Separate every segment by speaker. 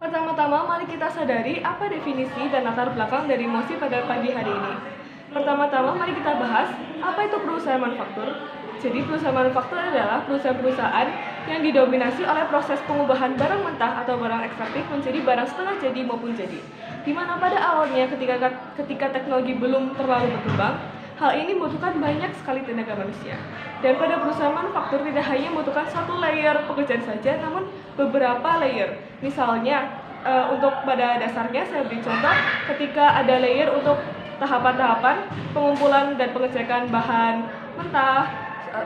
Speaker 1: Pertama-tama, mari kita sadari apa definisi dan latar belakang dari Mosi pada pagi hari ini. Pertama-tama, mari kita bahas apa itu perusahaan manufaktur. Jadi, perusahaan manufaktur adalah perusahaan-perusahaan yang didominasi oleh proses pengubahan barang mentah atau barang ekstraktif menjadi barang setengah jadi maupun jadi. Di mana pada awalnya ketika teknologi belum terlalu berkembang, hal ini membutuhkan banyak sekali tenaga manusia. Dan pada perusahaan manufaktur tidak hanya membutuhkan satu layer pekerjaan saja, namun beberapa layer. Misalnya, untuk pada dasarnya saya beri contoh ketika ada layer untuk tahapan-tahapan pengumpulan dan pengecekan bahan mentah.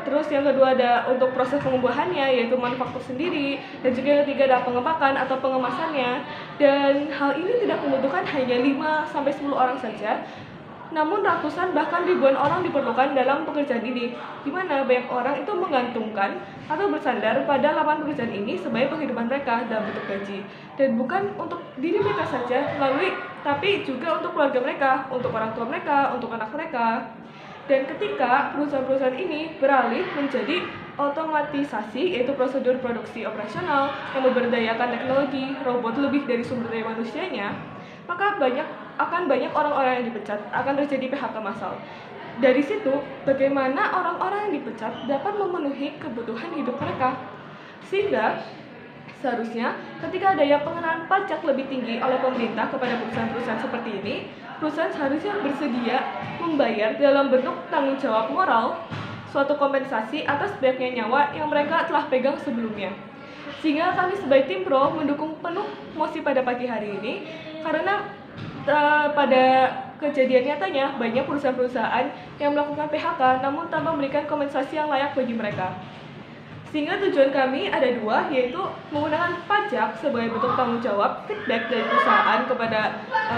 Speaker 1: Terus yang kedua ada untuk proses pengubahannya, yaitu manufaktur sendiri, dan juga yang ketiga ada pengepakan atau pengemasannya. Dan hal ini tidak membutuhkan hanya 5-10 orang saja, namun ratusan bahkan ribuan orang diperlukan dalam pekerjaan ini, di mana banyak orang itu menggantungkan atau bersandar pada lapangan pekerjaan ini sebagai penghidupan mereka dalam bentuk gaji. Dan bukan untuk diri mereka saja tapi juga untuk keluarga mereka, untuk orang tua mereka, untuk anak mereka. Dan ketika perusahaan-perusahaan ini beralih menjadi otomatisasi, yaitu prosedur produksi operasional yang memberdayakan teknologi, robot lebih dari sumber daya manusianya, maka akan banyak orang-orang yang dipecat, akan terjadi PHK massal. Dari situ, bagaimana orang-orang yang dipecat dapat memenuhi kebutuhan hidup mereka. Sehingga seharusnya ketika adanya pengenaan pajak lebih tinggi oleh pemerintah kepada perusahaan-perusahaan seperti ini, perusahaan seharusnya bersedia membayar dalam bentuk tanggung jawab moral suatu kompensasi atas banyaknya nyawa yang mereka telah pegang sebelumnya. Sehingga kami sebagai tim pro mendukung penuh Mosi pada pagi hari ini, karena pada kejadian nyatanya banyak perusahaan-perusahaan yang melakukan PHK namun tanpa memberikan kompensasi yang layak bagi mereka. Sehingga tujuan kami ada dua, yaitu menggunakan pajak sebagai bentuk tanggung jawab feedback dari perusahaan kepada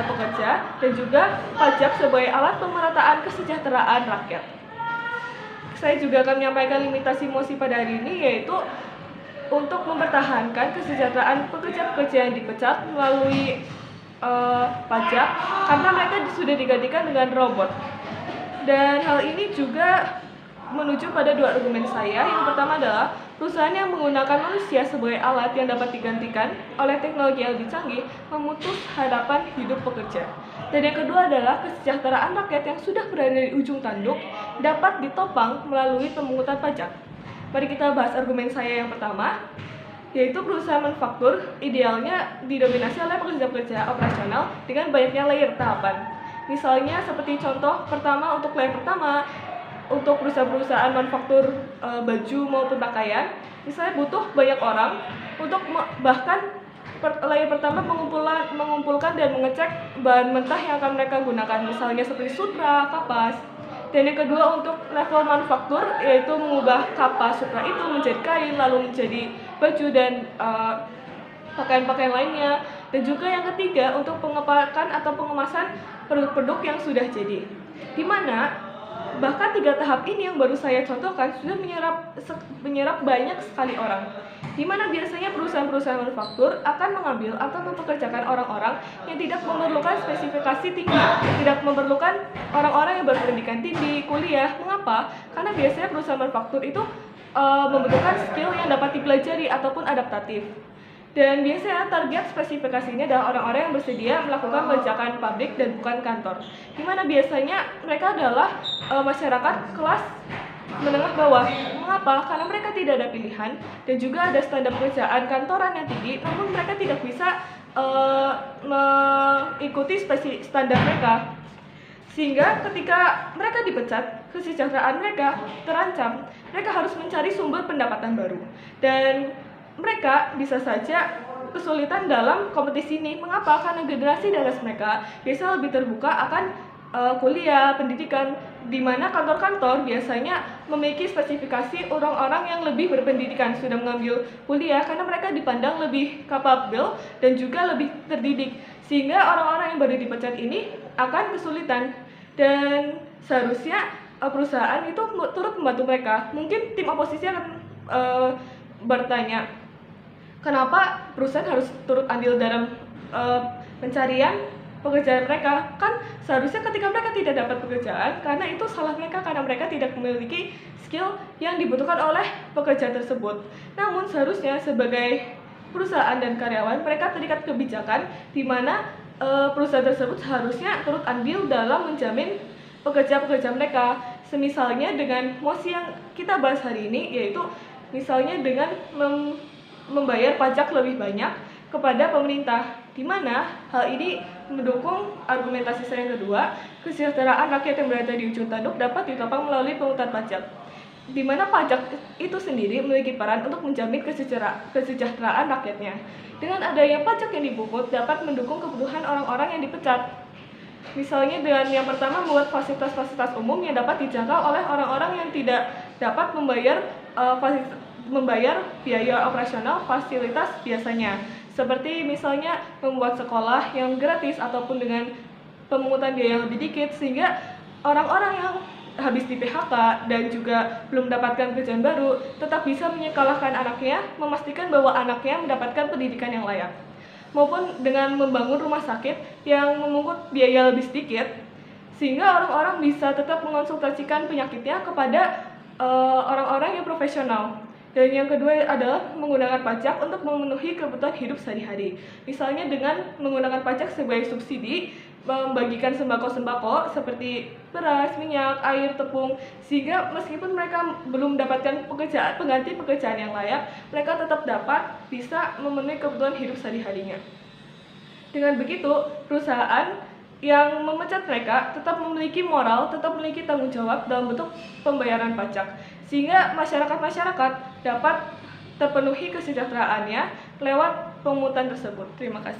Speaker 1: pekerja, dan juga pajak sebagai alat pemerataan kesejahteraan rakyat. Saya juga akan menyampaikan limitasi Mosi pada hari ini, yaitu untuk mempertahankan kesejahteraan pekerja-pekerja yang dipecat melalui pajak, karena mereka sudah digantikan dengan robot. Dan hal ini juga menuju pada dua argumen saya. Yang pertama adalah perusahaan yang menggunakan manusia sebagai alat yang dapat digantikan oleh teknologi yang lebih canggih memutus harapan hidup pekerja. Dan yang kedua adalah kesejahteraan rakyat yang sudah berada di ujung tanduk dapat ditopang melalui pemungutan pajak. Mari kita bahas argumen saya yang pertama, yaitu perusahaan manufaktur idealnya didominasi oleh pekerja-pekerja operasional dengan banyaknya layer tahapan. Misalnya seperti contoh pertama, untuk layer pertama, untuk perusahaan-perusahaan manufaktur baju maupun pakaian, misalnya butuh banyak orang untuk bahkan layer pertama mengumpulkan dan mengecek bahan mentah yang akan mereka gunakan, misalnya seperti sutra, kapas. Dan yang kedua untuk level manufaktur, yaitu mengubah kapas sutra itu menjadi kain, lalu menjadi baju dan pakaian-pakaian lainnya. Dan juga yang ketiga untuk pengepakan atau pengemasan produk-produk yang sudah jadi, di mana bahkan 3 tahap ini yang baru saya contohkan sudah menyerap banyak sekali orang, di mana biasanya perusahaan-perusahaan manufaktur akan mengambil atau mempekerjakan orang-orang yang tidak memerlukan spesifikasi tinggi, tidak memerlukan orang-orang yang berpendidikan tinggi, kuliah. Mengapa? Karena biasanya perusahaan manufaktur itu membutuhkan skill yang dapat dipelajari ataupun adaptatif. Dan biasanya target spesifikasi ini adalah orang-orang yang bersedia melakukan pengerjaan pabrik dan bukan kantor, di mana biasanya mereka adalah masyarakat kelas menengah bawah. Mengapa? Karena mereka tidak ada pilihan dan juga ada standar pekerjaan kantoran yang tinggi, namun mereka tidak bisa mengikuti standar mereka. Sehingga ketika mereka dipecat, kesejahteraan mereka terancam. Mereka harus mencari sumber pendapatan baru. Dan mereka bisa saja kesulitan dalam kompetisi ini. Mengapa? Karena generasi di atas mereka biasa lebih terbuka akan kuliah, pendidikan, di mana kantor-kantor biasanya memiliki spesifikasi orang-orang yang lebih berpendidikan, sudah mengambil kuliah, karena mereka dipandang lebih kapabel dan juga lebih terdidik. Sehingga orang-orang yang baru dipecat ini akan kesulitan. Dan seharusnya perusahaan itu turut membantu mereka. Mungkin tim oposisi akan bertanya, kenapa perusahaan harus turut andil dalam pencarian pekerjaan mereka? Kan seharusnya ketika mereka tidak dapat pekerjaan, karena itu salah mereka, karena mereka tidak memiliki skill yang dibutuhkan oleh pekerjaan tersebut. Namun seharusnya sebagai perusahaan dan karyawan, mereka terikat kebijakan di mana perusahaan tersebut seharusnya turut andil dalam menjamin pekerja-pekerja mereka. Semisalnya dengan mosi yang kita bahas hari ini, yaitu misalnya dengan membayar pajak lebih banyak kepada pemerintah, di mana hal ini mendukung argumentasi saya yang kedua, kesejahteraan rakyat yang berada di ujung tanduk dapat ditopang melalui pungutan pajak, di mana pajak itu sendiri memiliki peran untuk menjamin kesejahteraan rakyatnya. Dengan adanya pajak yang dipungut dapat mendukung kebutuhan orang-orang yang dipecat. Misalnya dengan yang pertama, membuat fasilitas-fasilitas umum yang dapat dijangkau oleh orang-orang yang tidak dapat membayar biaya operasional fasilitas biasanya. Seperti misalnya membuat sekolah yang gratis ataupun dengan pemungutan biaya yang lebih dikit, sehingga orang-orang yang habis di PHK dan juga belum mendapatkan pekerjaan baru tetap bisa menyekolahkan anaknya, memastikan bahwa anaknya mendapatkan pendidikan yang layak. Maupun dengan membangun rumah sakit yang memungut biaya lebih sedikit, sehingga orang-orang bisa tetap mengonsultasikan penyakitnya kepada orang-orang yang profesional. Dan yang kedua adalah menggunakan pajak untuk memenuhi kebutuhan hidup sehari-hari. Misalnya dengan menggunakan pajak sebagai subsidi, membagikan sembako-sembako seperti beras, minyak, air, tepung, sehingga meskipun mereka belum mendapatkan pengganti pekerjaan yang layak, mereka tetap dapat bisa memenuhi kebutuhan hidup sehari-harinya. Dengan begitu, perusahaan yang memecat mereka tetap memiliki moral, tetap memiliki tanggung jawab dalam bentuk pembayaran pajak, sehingga masyarakat dapat terpenuhi kesejahteraannya lewat pemungutan tersebut. Terima kasih.